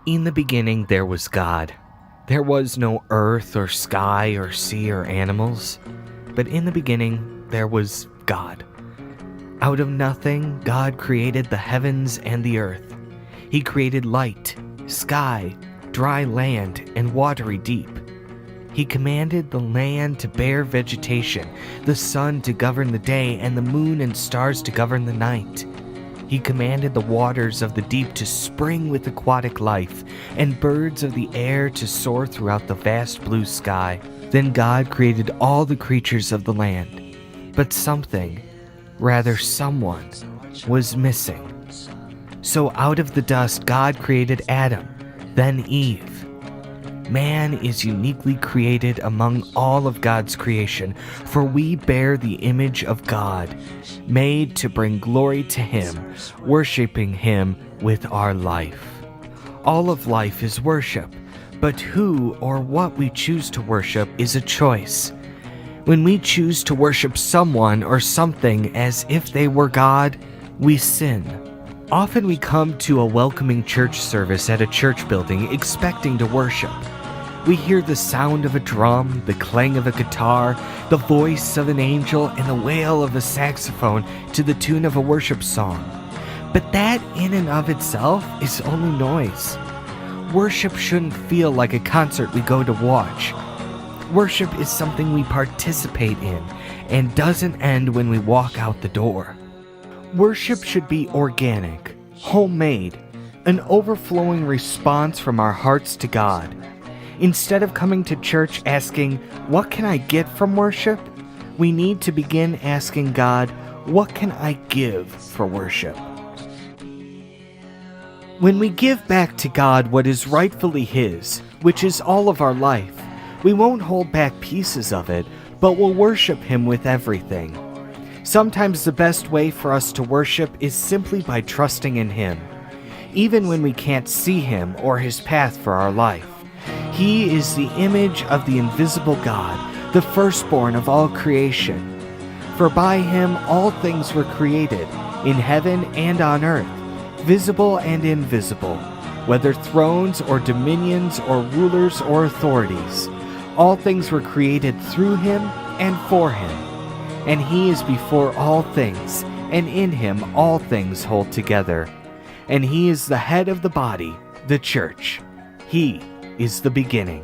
In the beginning there was God. There was no earth or sky or sea or animals, but in the beginning there was God. Out of nothing, God created the heavens and the earth. He created light, sky, dry land, and watery deep. He commanded the land to bear vegetation, the sun to govern the day, and the moon and stars to govern the night. He commanded the waters of the deep to spring with aquatic life, and birds of the air to soar throughout the vast blue sky. Then God created all the creatures of the land. But something, rather someone, was missing. So out of the dust God created Adam, then Eve. Man is uniquely created among all of God's creation, for we bear the image of God, made to bring glory to Him, worshiping Him with our life. All of life is worship, but who or what we choose to worship is a choice. When we choose to worship someone or something as if they were God, we sin. Often we come to a welcoming church service at a church building expecting to worship. We hear the sound of a drum, the clang of a guitar, the voice of an angel, and the wail of a saxophone to the tune of a worship song. But that in and of itself is only noise. Worship shouldn't feel like a concert we go to watch. Worship is something we participate in and doesn't end when we walk out the door. Worship should be organic, homemade, an overflowing response from our hearts to God. Instead of coming to church asking, "What can I get from worship?" we need to begin asking God, "What can I give for worship?" When we give back to God what is rightfully His, which is all of our life, we won't hold back pieces of it, but will worship Him with everything. Sometimes the best way for us to worship is simply by trusting in Him, even when we can't see Him or His path for our life. He is the image of the invisible God, the firstborn of all creation. For by Him all things were created, in heaven and on earth, visible and invisible, whether thrones or dominions or rulers or authorities. All things were created through Him and for Him. And He is before all things, and in Him all things hold together. And He is the head of the body, the church. He is the beginning,